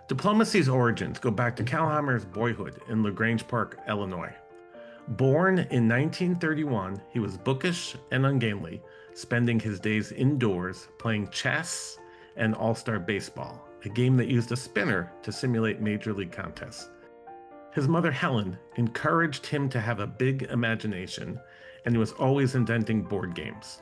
Diplomacy's origins go back to Calhamer's boyhood in Grange Park, Illinois. Born in 1931, he was bookish and ungainly, spending his days indoors playing chess and all-star baseball, a game that used a spinner to simulate major league contests. His mother, Helen, encouraged him to have a big imagination, and he was always inventing board games.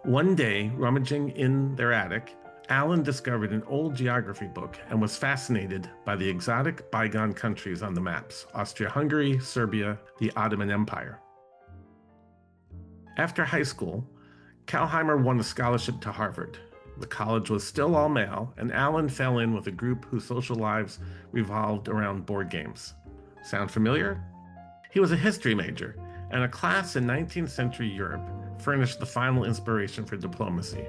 One day, rummaging in their attic, Allan discovered an old geography book and was fascinated by the exotic bygone countries on the maps: Austria-Hungary, Serbia, the Ottoman Empire. After high school, Calhamer won a scholarship to Harvard. The college was still all male, and Allan fell in with a group whose social lives revolved around board games. Sound familiar? He was a history major, and a class in 19th century Europe furnished the final inspiration for diplomacy.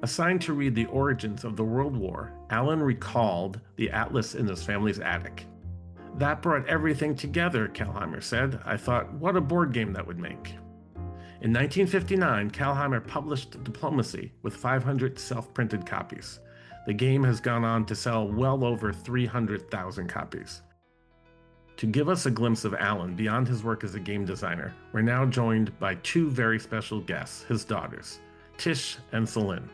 Assigned to read the origins of the World War, Allan recalled the atlas in his family's attic. "That brought everything together," Calhamer said. "I thought, what a board game that would make." In 1959, Calhamer published Diplomacy with 500 self-printed copies. The game has gone on to sell well over 300,000 copies. To give us a glimpse of Allan beyond his work as a game designer, we're now joined by two very special guests, his daughters, Tish and Selenne.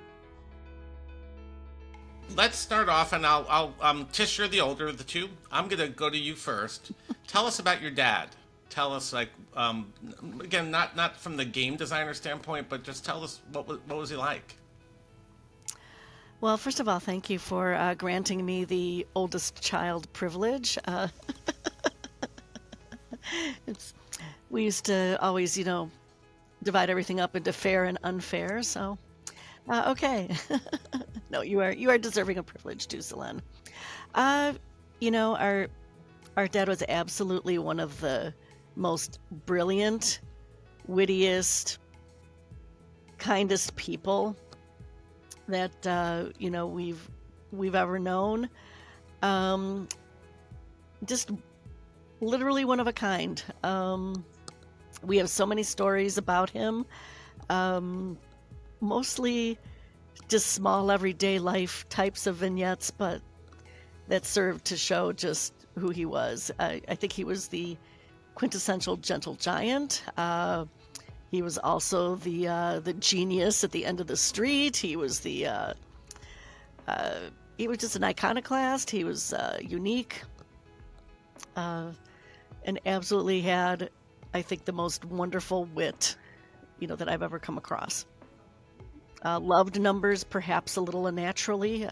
Let's start off, and Tish, you're the older of the two. I'm gonna go to you first. Tell us about your dad. Tell us, again, not from the game designer standpoint, but just tell us what was he like? Well, first of all, thank you for granting me the oldest child privilege. We used to always, divide everything up into fair and unfair. So, okay. No, you are deserving of privilege too, Selene. Our dad was absolutely one of the most brilliant, wittiest, kindest people that we've ever known. Just literally one of a kind. We have so many stories about him, mostly just small everyday life types of vignettes, but that served to show just who he was. I think he was the quintessential gentle giant. He was also the genius at the end of the street. He was he was just an iconoclast. He was unique, and absolutely had, I think, the most wonderful wit, that I've ever come across. Loved numbers perhaps a little unnaturally,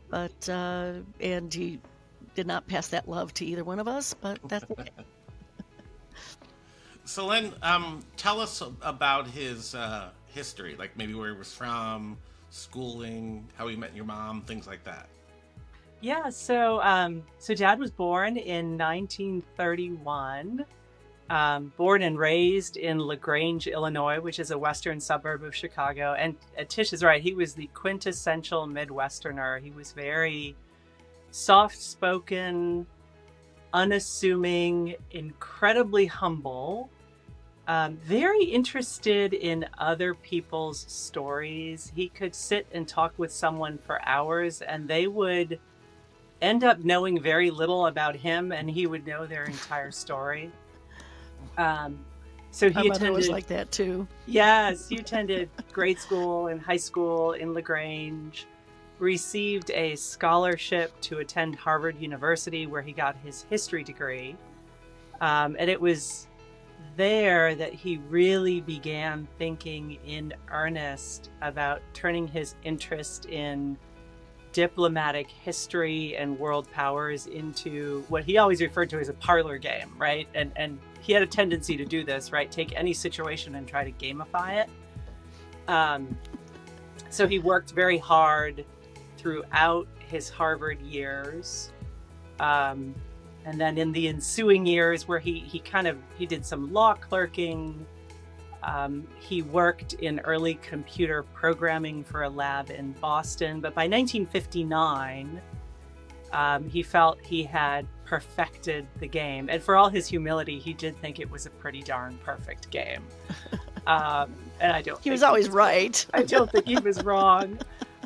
but and he did not pass that love to either one of us, but that's okay. Selene, tell us about his history, like maybe where he was from, schooling, how he met your mom, things like that. Yeah, so Dad was born in 1931, born and raised in Grange, Illinois, which is a western suburb of Chicago. And Tish is right, he was the quintessential Midwesterner. He was very soft-spoken, unassuming, incredibly humble, very interested in other people's stories. He could sit and talk with someone for hours, and they would end up knowing very little about him, and he would know their entire story. So he attended. Was like that too. Yes, he attended grade school and high school in Grange, received a scholarship to attend Harvard University, where he got his history degree, and it was there that he really began thinking in earnest about turning his interest in diplomatic history and world powers into what he always referred to as a parlor game, right? And he had a tendency to do this, right? Take any situation and try to gamify it. So he worked very hard throughout his Harvard years. And then in the ensuing years where he did some law clerking, he worked in early computer programming for a lab in Boston. But by 1959, he felt he had perfected the game. And for all his humility, he did think it was a pretty darn perfect game. And I don't. He was always right. I don't think he was wrong.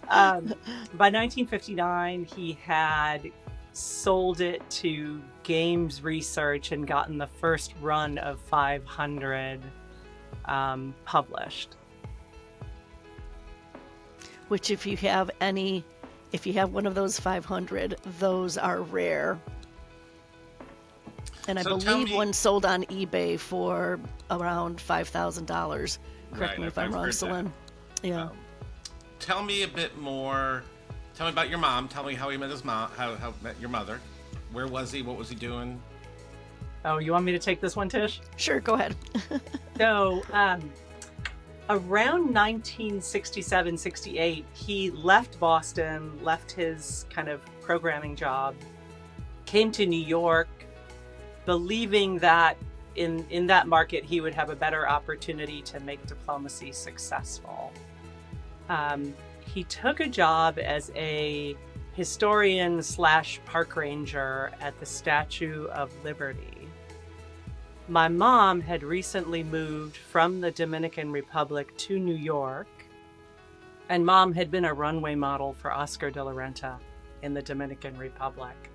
By 1959, he had sold it to Games Research and gotten the first run of 500 published. Which, if you have one of those 500, those are rare. And I believe one sold on eBay for around $5,000. Correct me if I'm wrong, Selene. Yeah. Tell me a bit more. Tell me about your mom. Tell me how he met his mom. How met your mother. Where was he? What was he doing? Oh, you want me to take this one, Tish? Sure, go ahead. So, around 1967-68, he left Boston, left his kind of programming job, came to New York, believing that in that market he would have a better opportunity to make diplomacy successful. He took a job as a historian / park ranger at the Statue of Liberty. My mom had recently moved from the Dominican Republic to New York, and Mom had been a runway model for Oscar de la Renta in the Dominican Republic.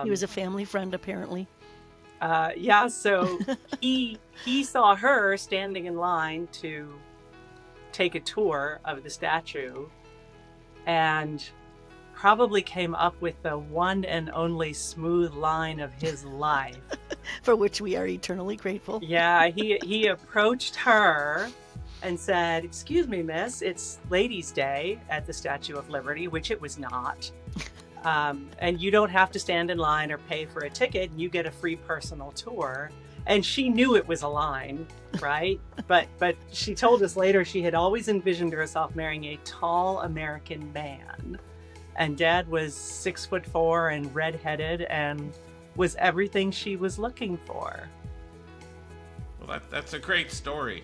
He was a family friend, apparently. Yeah, so he saw her standing in line to take a tour of the statue and probably came up with the one and only smooth line of his life. For which we are eternally grateful. Yeah, he approached her and said, "Excuse me, miss, it's Ladies' Day at the Statue of Liberty," which it was not. And you don't have to stand in line or pay for a ticket, and you get a free personal tour. And she knew it was a line, right? but she told us later she had always envisioned herself marrying a tall American man. And Dad was 6'4" and redheaded and was everything she was looking for. Well, that's a great story.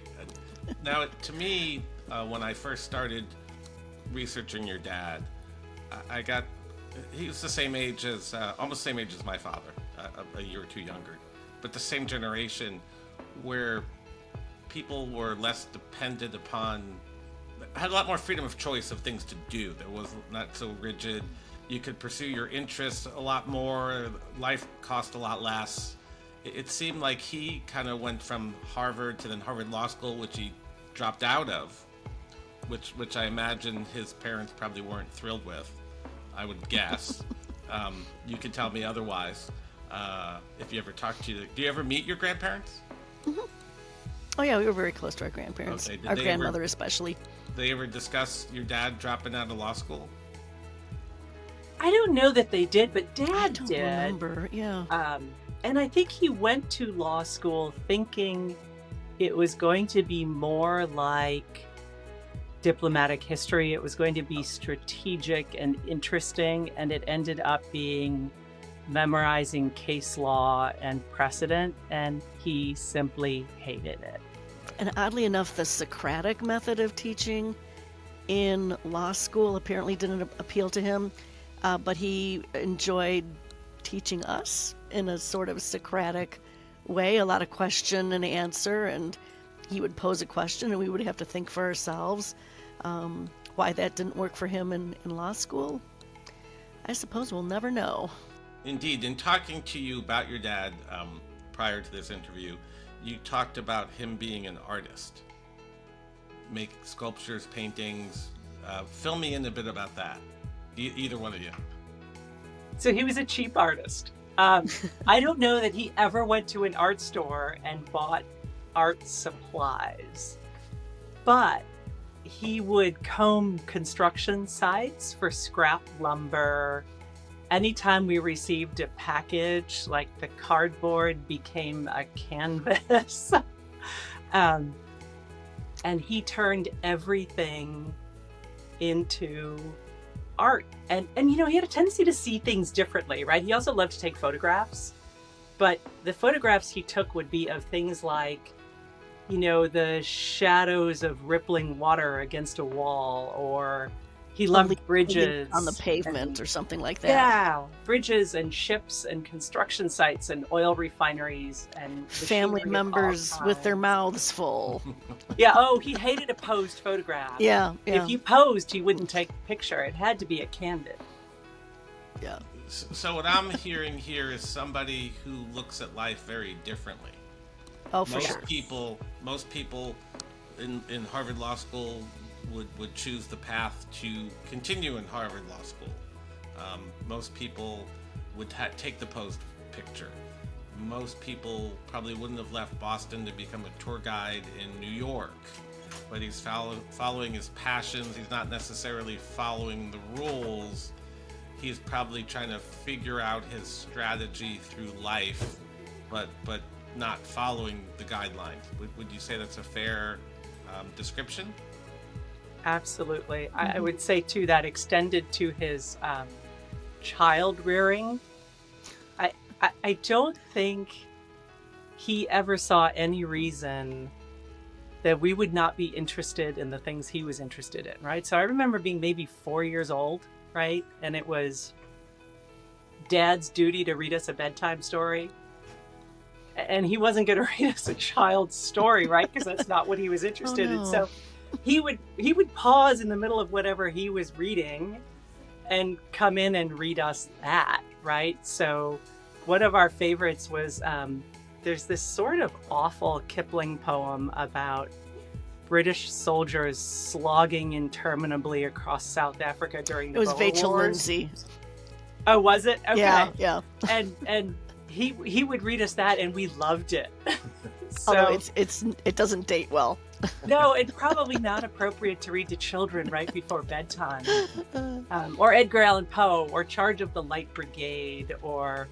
Now, to me, when I first started researching your dad, he was the same age as, almost the same age as my father, a year or two younger, but the same generation where people were less dependent upon, had a lot more freedom of choice of things to do. There was not so rigid. You could pursue your interests a lot more. Life cost a lot less. It seemed like he kind of went from Harvard to then Harvard Law School, which he dropped out of, which I imagine his parents probably weren't thrilled with, I would guess. You can tell me otherwise if you ever talk to. Do you ever meet your grandparents? Mm-hmm. Oh yeah, we were very close to our grandparents. Okay. Our grandmother especially. They ever discuss your dad dropping out of law school? I don't know that they did, but Dad did. I don't remember, yeah. And I think he went to law school thinking it was going to be more like diplomatic history. It was going to be strategic and interesting, and it ended up being memorizing case law and precedent, and he simply hated it. And oddly enough, the Socratic method of teaching in law school apparently didn't appeal to him, but he enjoyed teaching us in a sort of Socratic way, a lot of question and answer, and he would pose a question and we would have to think for ourselves. Why that didn't work for him in law school, I suppose we'll never know. Indeed. In talking to you about your dad prior to this interview, you talked about him being an artist. Make sculptures, paintings. Fill me in a bit about that. Either one of you. So he was a cheap artist. I don't know that he ever went to an art store and bought art supplies, but he would comb construction sites for scrap lumber. Anytime we received a package, like the cardboard became a canvas. And he turned everything into art. And you know, he had a tendency to see things differently, right? He also loved to take photographs, but the photographs he took would be of things like, you know, the shadows of rippling water against a wall, or He loved Leaving bridges on the pavement and- or something like that. Yeah, bridges and ships and construction sites and oil refineries and Family machinery of all members with their kinds. mouths full. Yeah. Oh, he hated a posed photograph. Yeah, yeah, If you posed, he wouldn't take a picture. It had to be a candid. yeah. So what I'm hearing here is somebody who looks at life very differently. Oh, for sure. Most people in Harvard Law School would choose the path to continue in Harvard Law School. Most people would take the posed picture. Most people probably wouldn't have left Boston to become a tour guide in New York. But he's following his passions. He's not necessarily following the rules. He's probably trying to figure out his strategy through life, but not following the guidelines. Would you say that's a fair description? Absolutely. I would say, too, that extended to his child rearing. I don't think he ever saw any reason that we would not be interested in the things he was interested in, right? So I remember being maybe 4 years old, right? And it was Dad's duty to read us a bedtime story. And he wasn't going to read us a child's story, right? Because that's not what he was interested in. So he would pause in the middle of whatever he was reading and come in and read us that, right? So one of our favorites was there's this sort of awful Kipling poem about British soldiers slogging interminably across South Africa during the It was Boer Vachel Wars. Lindsay. Oh, was it? Okay. Yeah. And he would read us that, and we loved it. So, Although it doesn't date well. no, it's probably not appropriate to read to children right before bedtime. Or Edgar Allan Poe, or Charge of the Light Brigade, or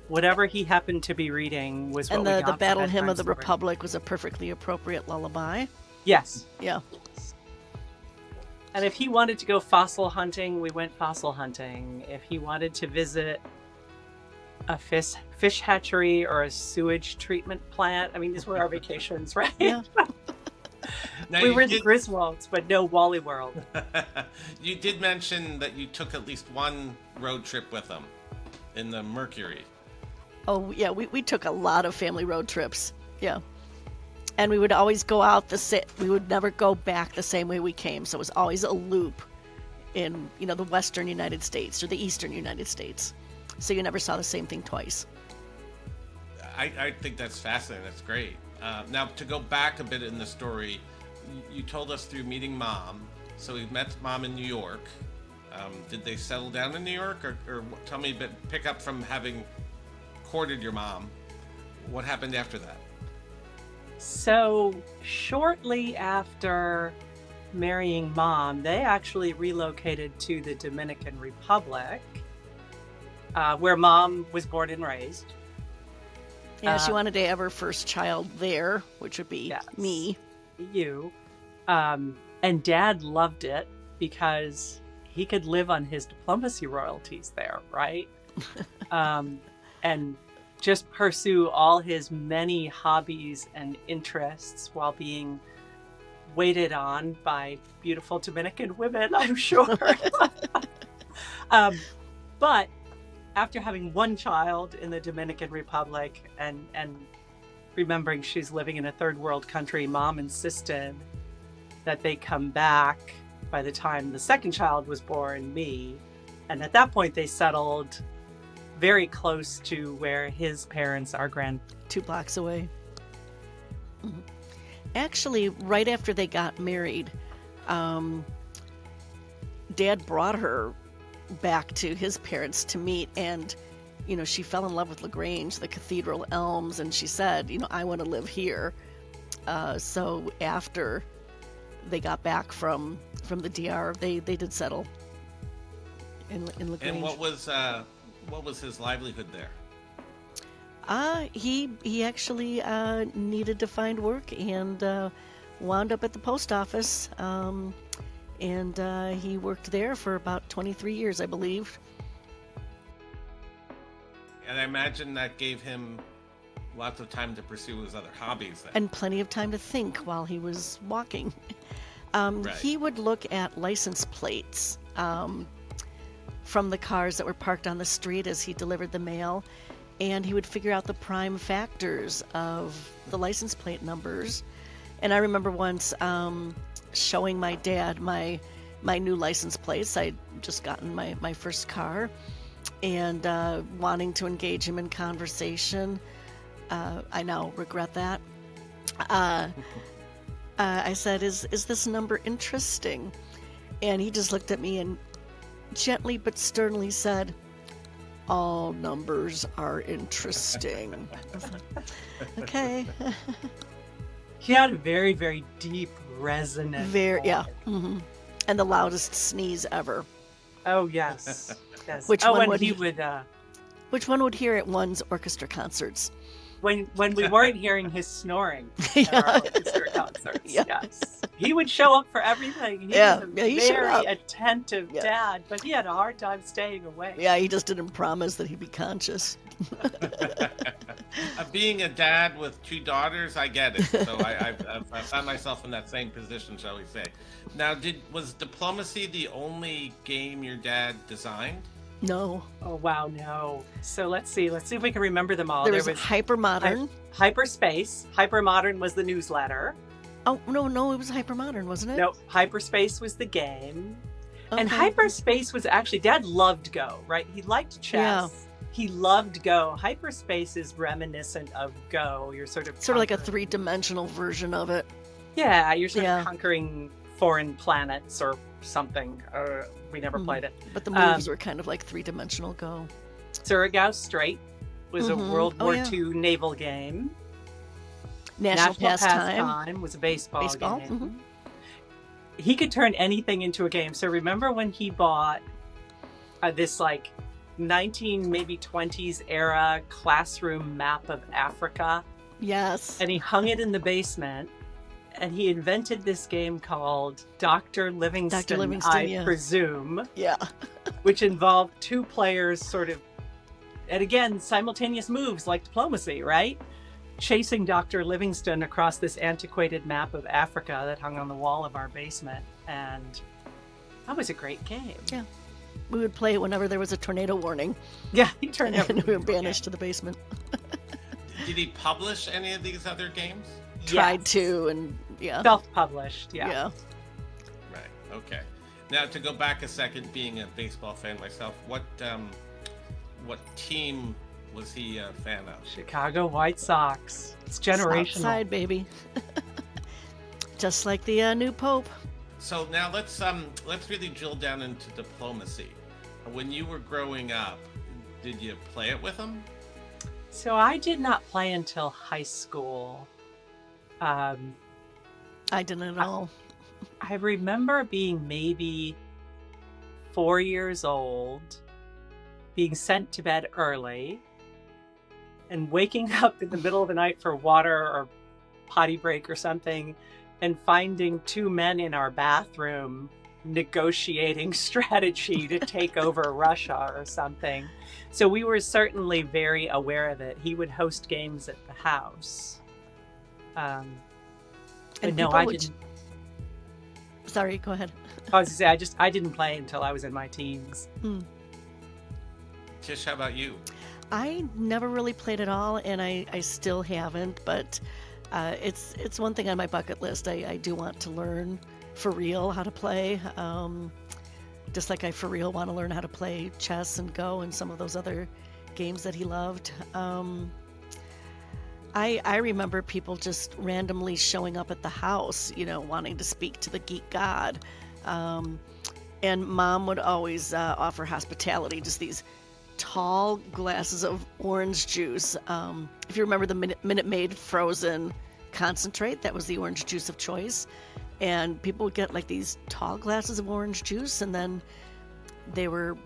whatever he happened to be reading was what And we the got for Battle Hymn bedtime of the story. Republic was a perfectly appropriate lullaby. Yes. Yeah. And if he wanted to go fossil hunting, we went fossil hunting. If he wanted to visit a fish hatchery or a sewage treatment plant, I mean, these were our vacations, right? Yeah. Now, We you were in did- Griswolds, but no Wally World. You did mention that you took at least one road trip with him in the Mercury. Oh, yeah, we took a lot of family road trips. Yeah. And we would always go out we would never go back the same way we came. So it was always a loop in, the western United States or the eastern United States. So you never saw the same thing twice. I think that's fascinating. That's great. Now, to go back a bit in the story, you told us through meeting Mom. So we met Mom in New York. Did they settle down in New York? Or tell me a bit, pick up from having courted your mom. What happened after that? So shortly after marrying Mom, they actually relocated to the Dominican Republic, where Mom was born and raised. Yeah, she wanted to have her first child there, which would be Yes. me. You. And Dad loved it because he could live on his diplomacy royalties there, right? And just pursue all his many hobbies and interests while being waited on by beautiful Dominican women, I'm sure. But after having one child in the Dominican Republic and remembering she's living in a third world country, Mom insisted that they come back by the time the second child was born, me. And at that point, they settled very close to where his parents are 2 blocks away. Mhm. Actually, right after they got married, Dad brought her back to his parents to meet, and she fell in love with LaGrange, the Cathedral Elms, and she said, I want to live here. So after they got back from the DR, they did settle in LaGrange. And what was his livelihood there? He actually needed to find work and wound up at the post office. And he worked there for about 23 years, I believe. And I imagine that gave him lots of time to pursue his other hobbies then. And plenty of time to think while he was walking. Right. He would look at license plates from the cars that were parked on the street as he delivered the mail, and he would figure out the prime factors of the license plate numbers. And I remember once showing my dad my new license plates. I'd just gotten my first car, and wanting to engage him in conversation. I now regret that. I said, is this number interesting? And he just looked at me and gently but sternly said, all numbers are interesting. I was like, okay. He had a very, very deep, resonant voice. Yeah. Mm-hmm. And the loudest sneeze ever. Oh, yes. Yes. Which one and would he he- would... Which one would hear at one's orchestra concerts? when we weren't hearing his snoring at Yeah. our orchestra concerts. Yeah. Yes. He would show up for everything. He Yeah. was Yeah, a he showed up. very attentive Yeah. dad, but he had a hard time staying awake. Yeah, he just didn't promise that he'd be conscious. Being a dad with 2 daughters, I get it. So I found myself in that same position, shall we say. Now, was Diplomacy the only game your dad designed? No. Oh, wow, no. So let's see if we can remember them all. There was Hypermodern. Hyperspace. Hypermodern was the newsletter. Oh, no, it was Hypermodern, wasn't it? No, Hyperspace was the game. And Okay. Hyperspace was actually, Dad loved Go, right? He liked chess. Yeah. He loved Go. Hyperspace is reminiscent of Go. You're sort of Sort of like a conquering- 3-dimensional version of it. Yeah, you're sort Yeah. of conquering foreign planets or something. We never Mhm. played it. But the moves were kind of like 3-dimensional Go. Surigao Strait was a Mhm. World Oh, War yeah. II naval game. National Pastime. Pastime was a baseball Baseball, game. mhm. He could turn anything into a game. So remember when he bought this like 1920s era classroom map of Africa, Yes. and he hung it in the basement, and he invented this game called Dr. Livingstone, I yeah. presume, Yeah. which involved 2 players sort of, and again, simultaneous moves like Diplomacy, right? Chasing Dr. Livingstone across this antiquated map of Africa that hung on the wall of our basement. And that was a great game. Yeah. We would play it whenever there was a tornado warning, Yeah, he turned and everything we were into a banished to game. the basement. Did he publish any of these other games? Tried Yes. to, and yeah. Self-published, yeah. Yeah. Right. Okay. Now, to go back a second, being a baseball fan myself, what team was he a fan of? Chicago White Sox. It's generational. Southside, baby. Just like the new Pope. So now let's really drill down into Diplomacy. When you were growing up, did you play it with him? So I did not play until high school. I didn't at all. I remember being maybe 4 years old, being sent to bed early, and waking up in the middle of the night for water or potty break or something, and finding 2 men in our bathroom negotiating strategy to take over Russia or something. So we were certainly very aware of it. He would host games at the house. But And no, people I would- didn't. Sorry, go ahead. I was gonna say I didn't play until I was in my teens. Tish, how about you? I never really played at all, and I still haven't, but it's one thing on my bucket list. I do want to learn for real how to play, just like I for real want to learn how to play chess and Go and some of those other games that he loved. I remember people just randomly showing up at the house, wanting to speak to the geek god. And Mom would always offer hospitality, just these tall glasses of orange juice. If you remember the Minute Maid frozen concentrate, that was the orange juice of choice. And people would get like these tall glasses of orange juice, and then they were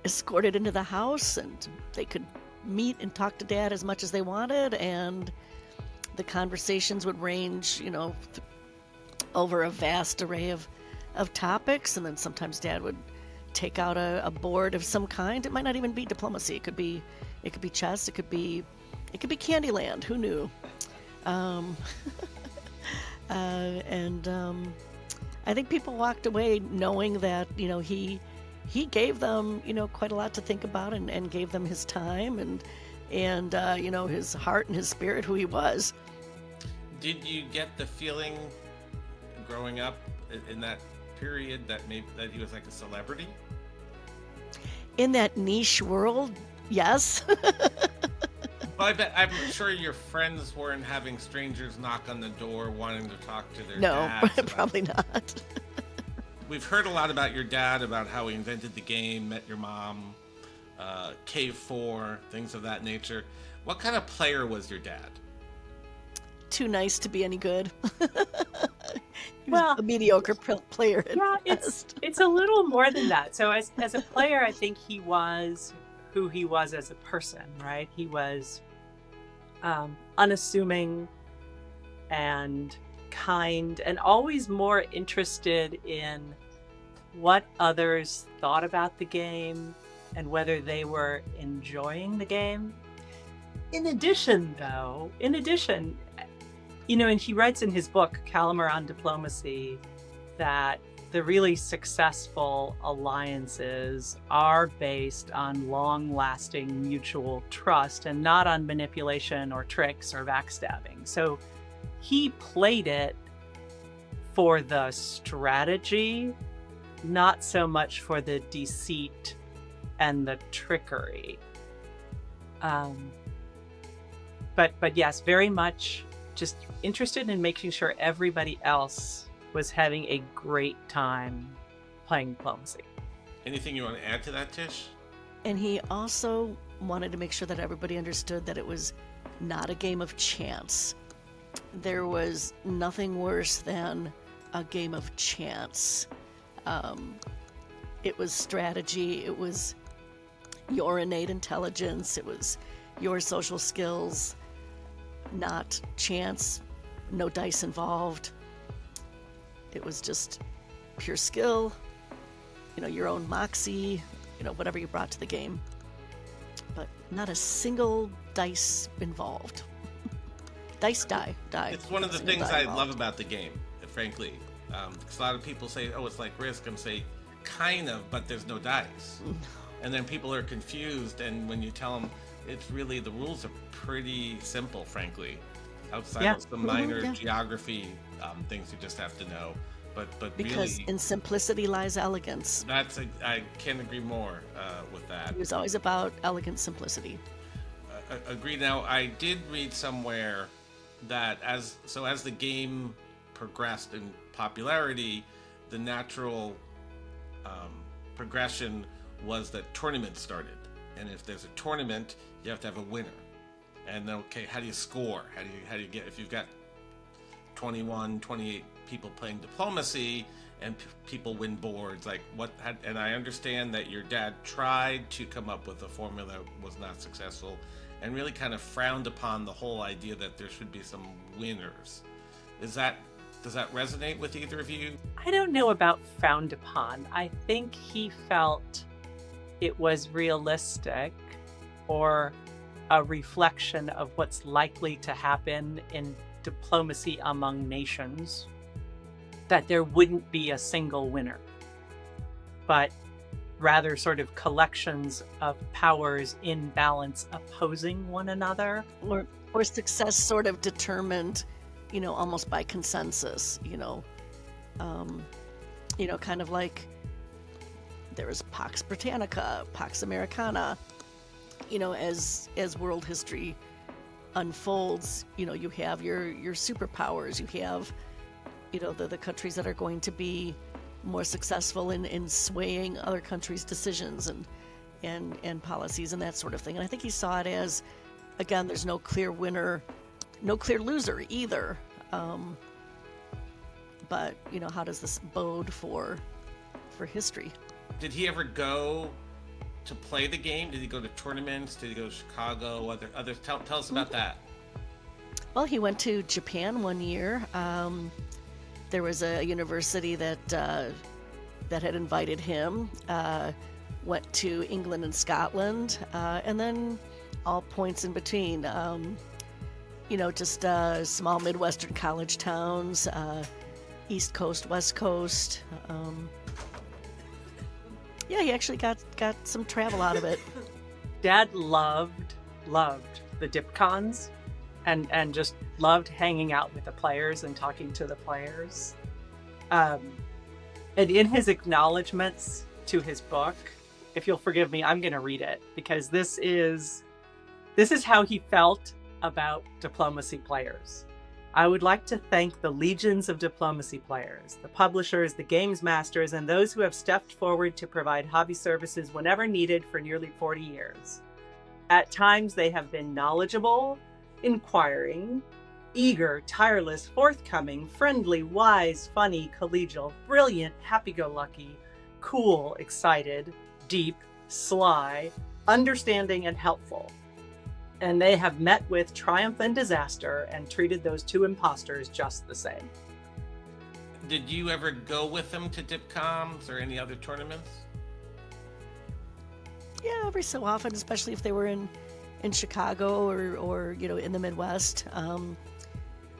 escorted into the house, and they could meet and talk to Dad as much as they wanted, and the conversations would range, over a vast array of topics. And then sometimes Dad would take out a board of some kind. It might not even be Diplomacy. It could be chess. It could be Candyland. Who knew? I think people walked away knowing that, he gave them, quite a lot to think about, and gave them his time and his heart and his spirit, who he was. Did you get the feeling growing up in that period that he was like a celebrity? In that niche world, yes. Well, I'm sure your friends weren't having strangers knock on the door wanting to talk to their No, dads. probably not. We've heard a lot about your dad, about how he invented the game, met your mom, Cave 4, things of that nature. What kind of player was your dad? Too nice to be any good. He Well, was a mediocre player at yeah, best. it's a little more than that. So as a player, I think he was who he was as a person, right? He was unassuming and kind, and always more interested in what others thought about the game and whether they were enjoying the game. In addition, and he writes in his book, Calhamer on Diplomacy, that the really successful alliances are based on long-lasting mutual trust and not on manipulation or tricks or backstabbing. So he played it for the strategy, not so much for the deceit and the trickery. But yes, very much just interested in making sure everybody else was having a great time playing diplomacy. Anything you want to add to that, Tish? And he also wanted to make sure that everybody understood that it was not a game of chance. There was nothing worse than a game of chance. It was strategy, it was your innate intelligence, it was your social skills, not chance, no dice involved. It was just pure skill, your own moxie, whatever you brought to the game. But not a single dice involved. Die. It's one of the things I love about the game, frankly. Because a lot of people say, oh, it's like Risk. I'm saying, kind of, but there's no dice. And then people are confused, and when you tell them, it's really, the rules are pretty simple, frankly. Outside of some minor geography things you just have to know. But because really, in simplicity lies elegance. I can't agree more with that. It was always about elegant simplicity. Agreed. Now, I did read somewhere that as the game progressed in popularity, the natural progression was that tournaments started. And if there's a tournament, you have to have a winner. And okay, how do you score? How do you get, if you've got 21, 28 people playing diplomacy and people win boards, and I understand that your dad tried to come up with a formula that was not successful and really kind of frowned upon the whole idea that there should be some winners. Does that resonate with either of you? I don't know about frowned upon. I think he felt it was realistic, or a reflection of what's likely to happen in diplomacy among nations, that there wouldn't be a single winner, but rather sort of collections of powers in balance opposing one another. Or success sort of determined, almost by consensus, kind of like there was Pax Britannica, Pax Americana, as world history unfolds, you have your superpowers, you have, the countries that are going to be more successful in swaying other countries' decisions and policies and that sort of thing. And I think he saw it as, again, there's no clear winner, no clear loser either. But how does this bode for history? Did he ever go to play the game? Did he go to tournaments? Did he go to Chicago? Others? Tell us about that. Well, he went to Japan one year. There was a university that had invited him. Went to England and Scotland, and then all points in between. Just small Midwestern college towns. East Coast, West Coast. Yeah, he actually got some travel out of it. Dad loved the DipCons and just loved hanging out with the players and talking to the players. And in his acknowledgments to his book, if you'll forgive me, I'm going to read it because this is how he felt about diplomacy players. I would like to thank the legions of diplomacy players, the publishers, the games masters, and those who have stepped forward to provide hobby services whenever needed for nearly 40 years. At times, they have been knowledgeable, inquiring, eager, tireless, forthcoming, friendly, wise, funny, collegial, brilliant, happy-go-lucky, cool, excited, deep, sly, understanding, and helpful. And they have met with triumph and disaster and treated those two imposters just the same. Did you ever go with them to DipComs or any other tournaments? Yeah, every so often, especially if they were in Chicago or in the Midwest.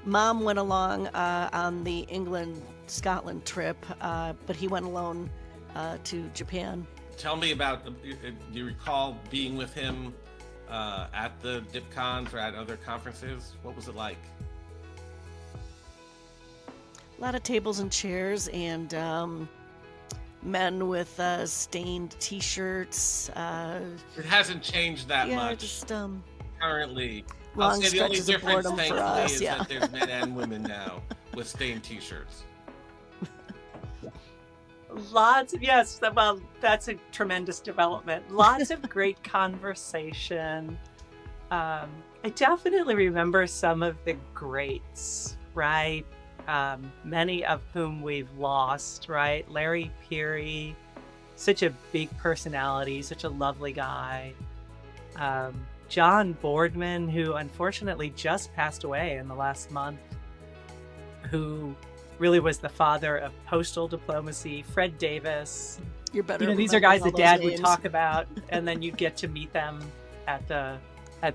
Mom went along on the England-Scotland trip, but he went alone to Japan. Tell me about, do you recall being with him at the DipCons or at other conferences? What was it like? A lot of tables and chairs and men with stained T-shirts. It hasn't changed that yeah, much. just Currently, long I'll say the only stretches of difference, boredom for thankfully, us. is Yeah. that there's men and women now with stained T-shirts. Yes, well, that's a tremendous development. Lots of great conversation. I definitely remember some of the greats, right? Many of whom we've lost, right? Larry Peary, such a big personality, such a lovely guy. John Boardman, who unfortunately just passed away in the last month, who really was the father of postal diplomacy. Fred Davis. You're better. These are guys that Dad would talk about, and then you'd get to meet them at the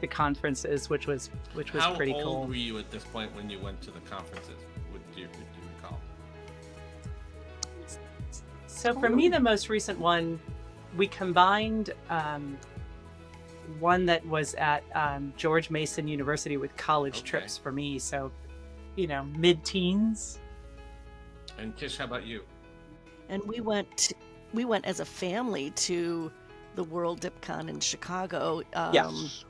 conferences, which was pretty cool. How old were you at this point when you went to the conferences? Do you recall? So for me, the most recent one, we combined one that was at George Mason University with college trips for me. So, mid-teens. And Tish, how about you? And we went as a family to the World DipCon in Chicago. Yes.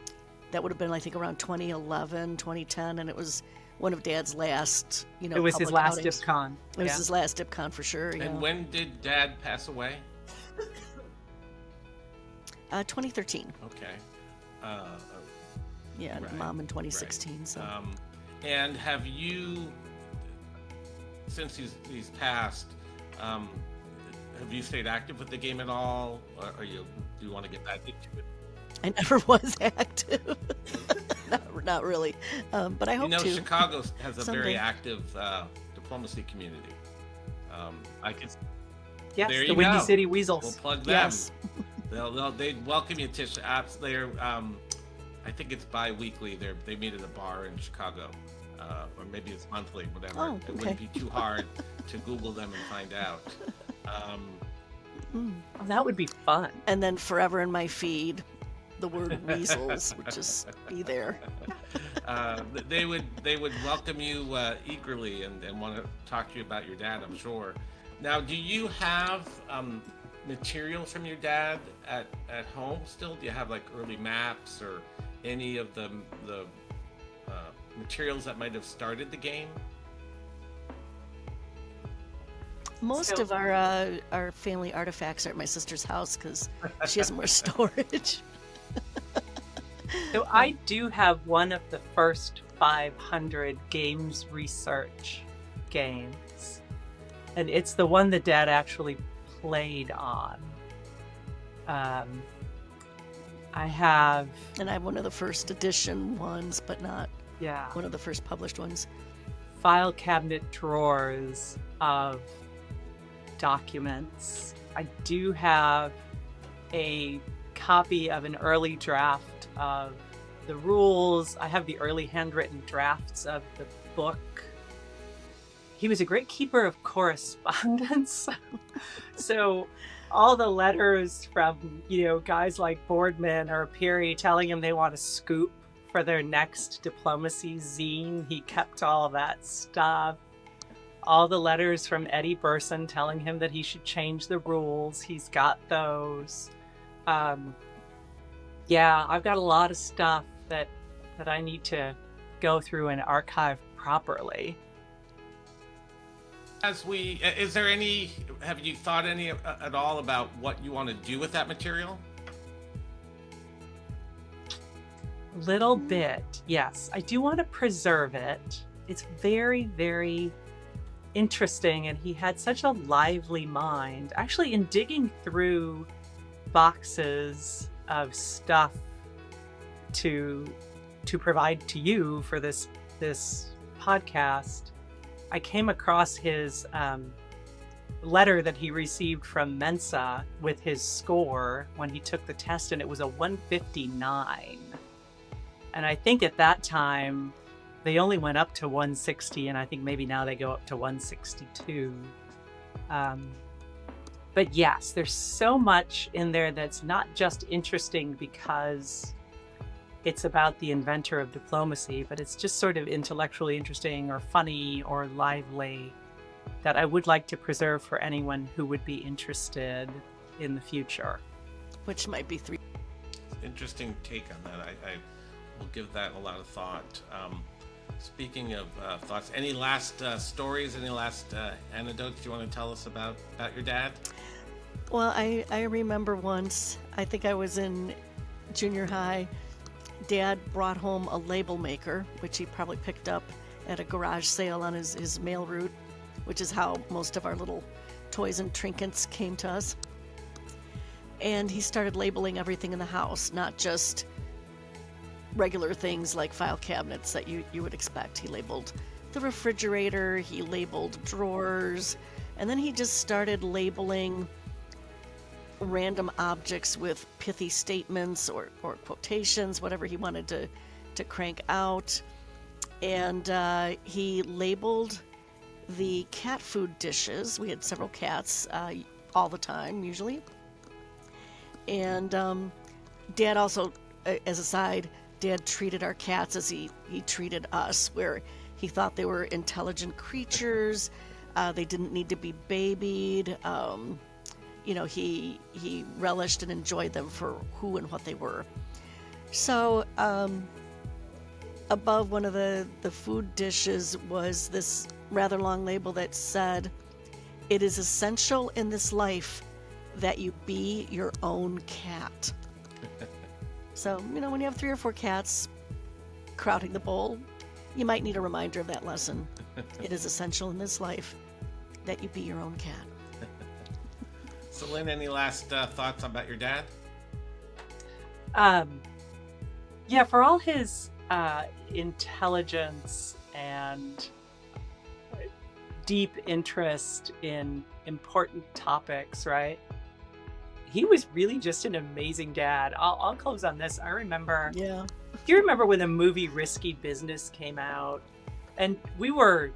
That would have been, I think, around 2011, 2010, and it was one of Dad's last, it was his last outings. DipCon. It was his last DipCon for sure. And when did Dad pass away? 2013. Okay. Yeah, right, Mom in 2016. Right. So. And have you, since he's passed, have you stayed active with the game at all, or do you want to get back into it? I never was active. not really, but I hope to. Chicago has a someday. very active diplomacy community. I can. Yes, there the you Windy go. City Weasels. We'll plug them. Yes. They'd welcome you, Tish. They're, I think it's bi-weekly. They meet at a bar in Chicago, or maybe it's monthly, whatever. Oh, It okay. wouldn't be too hard to Google them and find out. Oh, that would be fun. And then forever in my feed, the word weasels would just be there. They would welcome you eagerly and want to talk to you about your dad, I'm sure. Now, do you have material from your dad at home still? Do you have like early maps or any of the materials that might have started the game? Most So- of our family artifacts are at my sister's house because she has more storage. So I do have one of the first 500 games research games, and it's the one that Dad actually played on. I have, And I have one of the first edition ones, but not yeah, one of the first published ones. file cabinet drawers of documents. I do have a copy of an early draft of the rules. I have the early handwritten drafts of the book he was a great keeper of correspondence. So all the letters from, guys like Boardman or Peary telling him they want a scoop for their next diplomacy zine, he kept all of that stuff. All the letters from Eddie Burson telling him that he should change the rules, he's got those. Yeah, I've got a lot of stuff that I need to go through and archive properly. Have you thought any at all about what you want to do with that material? Little bit, yes. I do want to preserve it. It's very, very interesting, and he had such a lively mind. Actually, in digging through boxes of stuff to provide to you for this podcast, I came across his letter that he received from Mensa with his score when he took the test, and it was a 159. And I think at that time they only went up to 160, and I think maybe now they go up to 162. But yes, there's so much in there that's not just interesting because it's about the inventor of diplomacy, but it's just sort of intellectually interesting or funny or lively that I would like to preserve for anyone who would be interested in the future. Which might be 3. Interesting take on that. I will give that a lot of thought. Speaking of thoughts, any last stories, any last anecdotes you want to tell us about your dad? Well, I remember once, I think I was in junior high, Dad brought home a label maker, which he probably picked up at a garage sale on his mail route, which is how most of our little toys and trinkets came to us. And he started labeling everything in the house, not just regular things like file cabinets that you would expect. He labeled the refrigerator, he labeled drawers, and then he just started labeling random objects with pithy statements or quotations, whatever he wanted to crank out. And he labeled the cat food dishes. We had several cats all the time, usually. And Dad also, as a side, Dad treated our cats as he treated us, where he thought they were intelligent creatures. They didn't need to be babied. He relished and enjoyed them for who and what they were. So above one of the food dishes was this rather long label that said, "It is essential in this life that you be your own cat." So, when you have 3 or 4 cats crowding the bowl, you might need a reminder of that lesson. It is essential in this life that you be your own cat. Selene, any last thoughts about your dad? Yeah, for all his intelligence and deep interest in important topics, right? He was really just an amazing dad. I'll close on this. I remember. Yeah. Do you remember when the movie Risky Business came out? And we were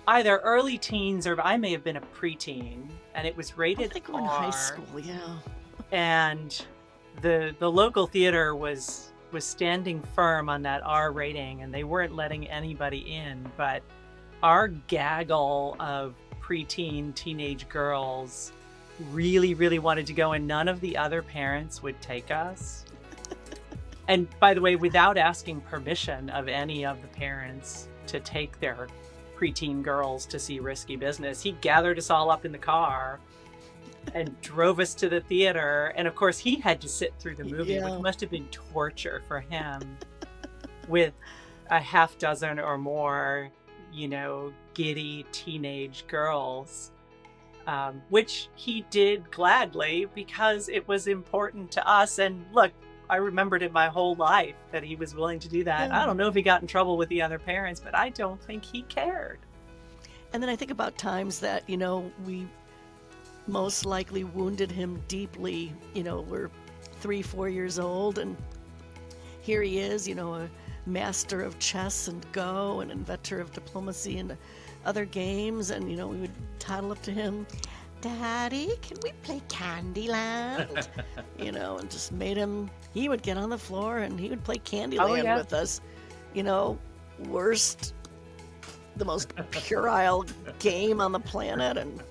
either early teens or I may have been a preteen, and it was rated I think we're in R. high school, yeah. And the local theater was standing firm on that R rating, and they weren't letting anybody in. But our gaggle of preteen teenage girls really, really wanted to go, and none of the other parents would take us. And by the way, without asking permission of any of the parents to take their preteen girls to see Risky Business, he gathered us all up in the car and drove us to the theater. And of course, he had to sit through the movie, which must have been torture for him, with a half dozen or more, giddy teenage girls. Which he did gladly because it was important to us. And look, I remembered it my whole life that he was willing to do that. Yeah. I don't know if he got in trouble with the other parents, but I don't think he cared. And then I think about times that, we most likely wounded him deeply. We're 3-4 years old, and here he is, a master of chess and Go, an inventor of diplomacy, and other games, and we would toddle up to him, Daddy, can we play Candyland? And just made him. He would get on the floor and he would play Candyland with us. The most puerile game on the planet, and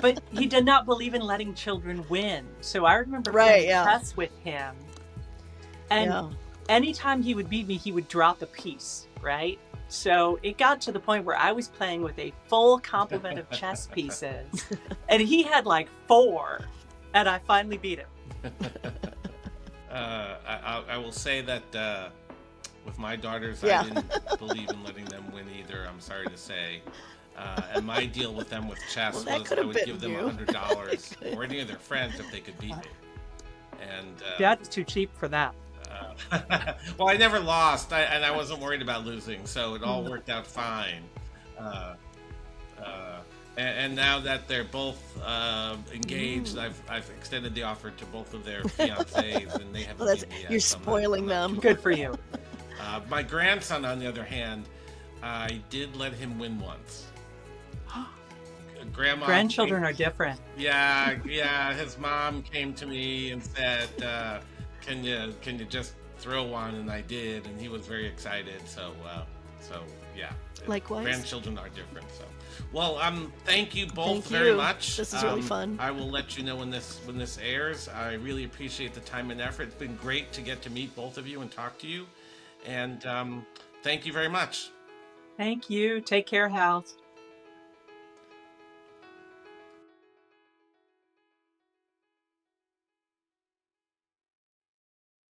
but he did not believe in letting children win. So I remember playing chess with him, and anytime he would beat me, he would drop a piece, right? So it got to the point where I was playing with a full complement of chess pieces, and he had like 4, and I finally beat him. I will say that with my daughters, I didn't believe in letting them win either, I'm sorry to say. And my deal with them with chess was I would give them $100 or any of their friends if they could beat me. And Dad's too cheap for that. Well, I never lost, and I wasn't worried about losing, so it all worked out fine. And now that they're both engaged, I've extended the offer to both of their fiancés, and they haven't beat me yet. You're spoiling them. Good for you. My grandson, on the other hand, I did let him win once. Grandchildren are different. Yeah. His mom came to me and said, "Can you just throw one?" And I did, and he was very excited. So yeah. Likewise. Grandchildren are different. So, well, thank you both very much. This is really fun. I will let you know when this airs. I really appreciate the time and effort. It's been great to get to meet both of you and talk to you. And thank you very much. Thank you. Take care, Hal.